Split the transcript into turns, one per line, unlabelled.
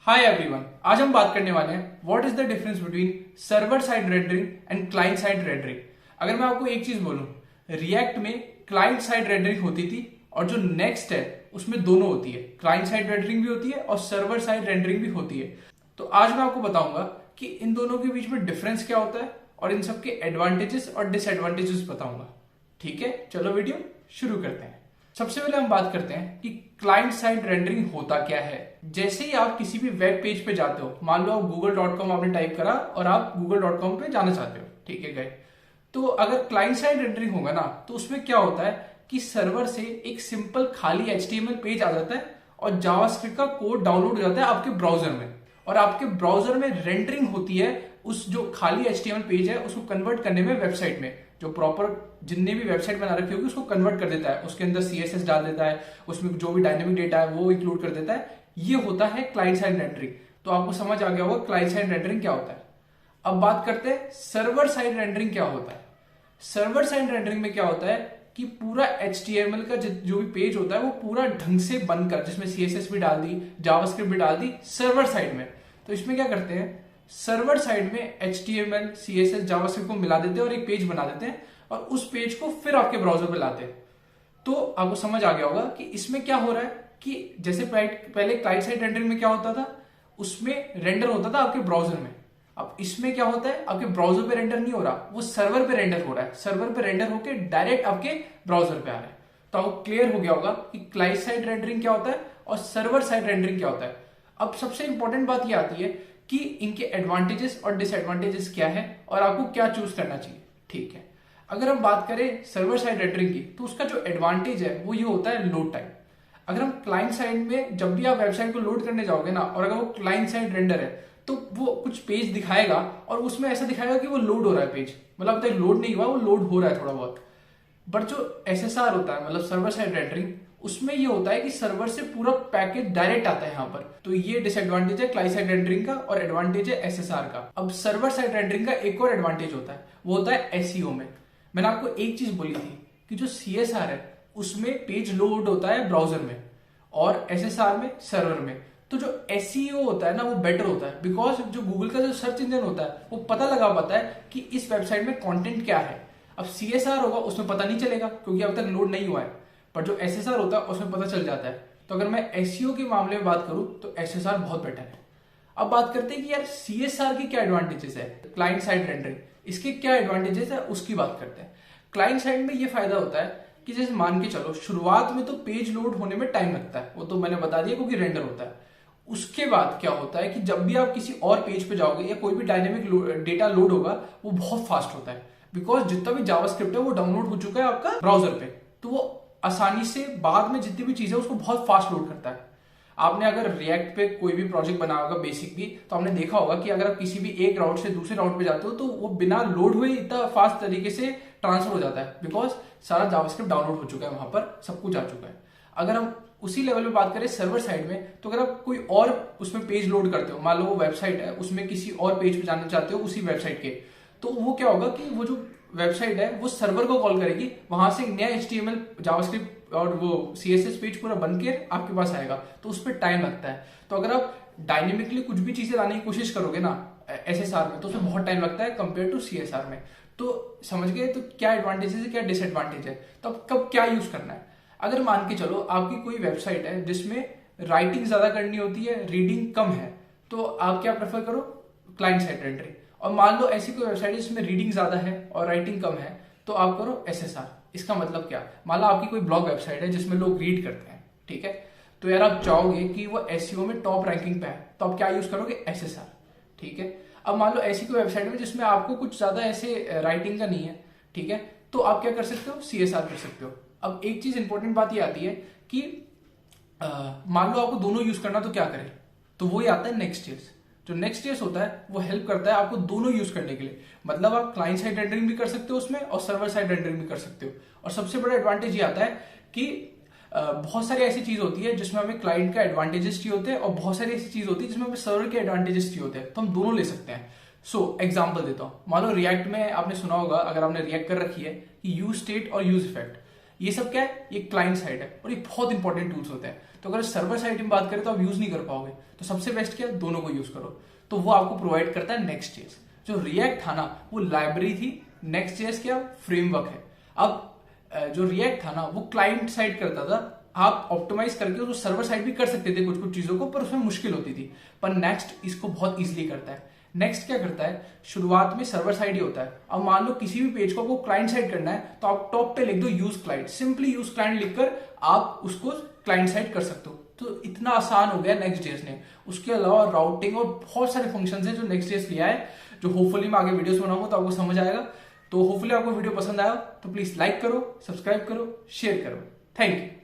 Hi everyone, आज हम बात करने वाले हैं what is the difference between server side rendering and client side rendering. अगर मैं आपको एक चीज बोलूं, रिएक्ट में क्लाइंट साइड रेंडरिंग होती थी और जो नेक्स्ट है उसमें दोनों होती है, क्लाइंट साइड रेंडरिंग भी होती है और सर्वर साइड रेंडरिंग भी होती है। तो आज मैं आपको बताऊंगा कि इन दोनों के बीच में डिफरेंस क्या होता है और इन सब के एडवांटेजेस और डिसएडवांटेजेस बताऊंगा। ठीक है, चलो वीडियो शुरू करते हैं। सबसे पहले हम बात करते हैं कि क्लाइंट साइड रेंडरिंग होता क्या है। जैसे ही आप किसी भी वेब पेज पे जाते हो, मान लो आप google.com आपने टाइप करा और आप google.com पे जाना चाहते हो, ठीक है गए, तो अगर क्लाइंट साइड रेंडरिंग होगा ना तो उसमें क्या होता है कि सर्वर से एक सिंपल खाली HTML पेज आ जाता है और जावास्क्रिप्ट का कोड डाउनलोड हो जाता है आपके ब्राउजर में, और आपके ब्राउजर में रेंडरिंग होती है उस जो खाली HTML पेज है उसको कन्वर्ट करने में वेबसाइट में। जो प्रॉपर जितने भी वेबसाइट बना रखी होगी उसको कन्वर्ट कर देता है, उसके अंदर CSS डाल देता है, उसमें जो भी डायनेमिक डेटा है वो इंक्लूड कर देता है। ये होता है क्लाइंट साइड रेंडरिंग। तो आपको समझ आ गया होगा क्लाइंट साइड रेंडरिंग क्या होता है। अब बात करते हैं सर्वर साइड रेंडरिंग क्या होता है। सर्वर साइड रेंडरिंग में क्या होता है कि पूरा HTML का जो भी पेज होता है वो पूरा ढंग से बनकर, जिसमें CSS भी डाल दी, जावास्क्रिप्ट भी डाल दी सर्वर साइड में। तो इसमें क्या करते हैं, सर्वर साइड में HTML, CSS, जावास्क्रिप्ट को मिला देते हैं और एक पेज बना देते हैं और उस पेज को फिर आपके ब्राउजर पे लाते हैं। तो आपको समझ आ गया होगा कि इसमें क्या हो रहा है कि जैसे पहले क्लाइंट साइड रेंडरिंग में क्या होता था, उसमें रेंडर होता था आपके ब्राउजर में। अब इसमें क्या होता है, आपके ब्राउजर पे रेंडर नहीं हो रहा, वो सर्वर पे रेंडर हो रहा है। सर्वर पे रेंडर होकर डायरेक्ट आपके ब्राउजर पे आ रहा है। तो आपको क्लियर हो गया होगा कि क्लाइंट साइड रेंडरिंग क्या होता है और सर्वर साइड रेंडरिंग क्या होता है। अब सबसे इंपॉर्टेंट बात यह आती है कि इनके एडवांटेजेस और डिसएडवांटेजेस क्या है और आपको क्या चूज करना चाहिए। ठीक है, अगर हम बात करें सर्वर साइड रेंडरिंग की तो उसका जो एडवांटेज है वो ये होता है लोड टाइम। अगर हम क्लाइंट साइड में जब भी आप वेबसाइट को लोड करने जाओगे ना, और अगर वो क्लाइंट साइड रेंडर है तो वो कुछ पेज दिखाएगा और उसमें ऐसा दिखाएगा कि वो लोड हो रहा है पेज, मतलब अब तक लोड नहीं हुआ, वो लोड हो रहा है थोड़ा बहुत। बट जो SSR होता है, मतलब सर्वर साइड रेंडरिंग, उसमें ये होता है कि सर्वर से पूरा पैकेज डायरेक्ट आता है यहाँ पर। तो ये डिसएडवांटेज है क्लाइंट साइड रेंडरिंग का और एडवांटेज है SSR का। अब सर्वर साइड रेंडरिंग का एक और एडवांटेज होता है, वो होता है SEO में। मैंने आपको एक चीज बोली थी कि जो CSR है उसमें पेज लोड होता है ब्राउजर में और SSR में सर्वर में। तो जो SEO होता है ना वो बेटर होता है, बिकॉज जो गूगल का जो सर्च इंजन होता है वो पता लगा पाता है कि इस वेबसाइट में कंटेंट क्या है। अब CSR होगा उसमें पता नहीं चलेगा क्योंकि अब तक लोड नहीं हुआ है, पर जो SSR होता है उसमें पता चल जाता है। तो अगर मैं SEO के मामले में बात करूं तो SSR बहुत बेटर है। अब बात करते हैं कि यार CSR के क्या एडवांटेजेस है, क्लाइंट साइड रेंडरिंग, इसके क्या एडवांटेजेस है उसकी बात करते हैं। क्लाइंट साइड में ये फायदा होता है कि जैसे मान के चलो शुरुआत में तो पेज लोड होने में टाइम लगता है, वो तो मैंने बता दिया क्योंकि रेंडर होता है। उसके बाद क्या होता है कि जब भी आप किसी और पेज पे जाओगे या कोई भी डायनेमिक डेटा लोड होगा वो बहुत फास्ट होता है, बिकॉज जितना भी जावास्क्रिप्ट है वो डाउनलोड हो चुका है आपका ब्राउजर पे। तो वो आसानी से बाद में जितनी भी चीजें उसको बहुत फास्ट लोड करता है। आपने अगर रिएक्ट पे कोई भी प्रोजेक्ट बनाया होगा बेसिक भी, तो आपने देखा होगा कि अगर आप किसी भी एक राउट से दूसरे राउट पे जाते हो तो वो बिना लोड हुए इतना फास्ट तरीके से ट्रांसफर हो जाता है, बिकॉज सारा जावास्क्रिप्ट डाउनलोड हो चुका है, वहां पर सब कुछ आ चुका है। अगर हम उसी लेवल पे बात करें सर्वर साइड में, तो अगर आप कोई और उसमें पेज लोड करते हो, मान लो वो वेबसाइट है उसमें किसी और पेज पे जाना चाहते हो उसी वेबसाइट के, तो वो क्या होगा कि वो जो वेबसाइट है वो सर्वर को कॉल करेगी, वहां से नया HTML, जावास्क्रिप्ट और वो CSS पेज पूरा बन के आपके पास आएगा, तो उस पर टाइम लगता है। तो अगर आप डायनेमिकली कुछ भी चीजें लाने की कोशिश करोगे ना SSR में, तो उसमें बहुत टाइम लगता है कंपेयर टू CSR में। तो समझ गए तो क्या एडवांटेजेस है क्या डिसएडवांटेज है। तो अब कब क्या यूज करना है, अगर मान के चलो आपकी कोई वेबसाइट है जिसमें राइटिंग ज्यादा करनी होती है, रीडिंग कम है, तो आप क्या प्रेफर करो, क्लाइंट साइड रेंडरिंग। और मान लो ऐसी कोई वेबसाइट है जिसमें रीडिंग ज्यादा है और राइटिंग कम है, तो आप करो SSR। इसका मतलब क्या, मान लो आपकी कोई ब्लॉग वेबसाइट है जिसमें लोग रीड करते हैं, ठीक है, तो यार आप चाहोगे कि वो SEO में टॉप रैंकिंग पे है, तो आप क्या यूज करोगे, SSR। ठीक है, अब मान लो ऐसी कोई वेबसाइट में जिसमें आपको कुछ ज्यादा ऐसे राइटिंग का नहीं है, ठीक है, तो आप क्या कर सकते हो, CSR कर सकते हो। अब एक चीज इंपॉर्टेंट बात ये आती है कि मान लो आपको दोनों यूज करना, तो क्या करें, तो वही आता है नेक्स्ट.js। जो नेक्स्ट.js होता है वो हेल्प करता है आपको दोनों यूज करने के लिए, मतलब आप क्लाइंट साइड रेंडरिंग भी कर सकते हो उसमें और सर्वर साइड रेंडरिंग भी कर सकते हो। और सबसे बड़ा एडवांटेज ये आता है कि बहुत सारी ऐसी चीज होती है जिसमें हमें क्लाइंट का एडवांटेजेस चाहिए होते हैं और बहुत सारी ऐसी चीज होती है जिसमें हमें सर्वर के एडवांटेजेस चाहिए होते हैं, तो हम दोनों ले सकते हैं। सो एग्जाम्पल देता हूं, मान लो रिएक्ट में आपने सुना होगा, अगर आपने रिएक्ट कर रखी है, कि यूज स्टेट और यूज इफेक्ट। ये सब क्या है, ये क्लाइंट साइड है और ये बहुत इंपॉर्टेंट टूल्स होते हैं। तो अगर सर्वर साइड में बात करें तो आप यूज नहीं कर पाओगे, तो सबसे बेस्ट क्या है, दोनों को यूज करो। तो वो आपको प्रोवाइड करता है नेक्स्ट.जेएस। जो रिएक्ट था ना वो लाइब्रेरी थी, नेक्स्ट.जेएस क्या फ्रेमवर्क है। अब जो रिएक्ट था ना वो क्लाइंट साइड करता था, आप ऑप्टिमाइज करके उसको सर्वर साइड भी कर सकते थे कुछ कुछ चीजों को, पर उसमें मुश्किल होती थी। पर नेक्स्ट इसको बहुत इजीली करता है। नेक्स्ट क्या करता है, शुरुआत में सर्वर साइड ही होता है। अब मान लो किसी भी पेज को आपको क्लाइंट साइड करना है तो आप टॉप पे लिख दो use client, simply use client लिखकर आप उसको क्लाइंट साइड कर सकते हो। तो इतना आसान हो गया नेक्स्ट.जेएस ने। उसके अलावा राउटिंग और बहुत सारे फंक्शन है जो नेक्स्ट.जेएस लिया है, जो होपफुली मैं आगे वीडियोस बनाऊंगा तो आपको समझ आएगा। तो होपफुली आपको वीडियो पसंद आया तो प्लीज लाइक करो, सब्सक्राइब करो, शेयर करो। Thank you.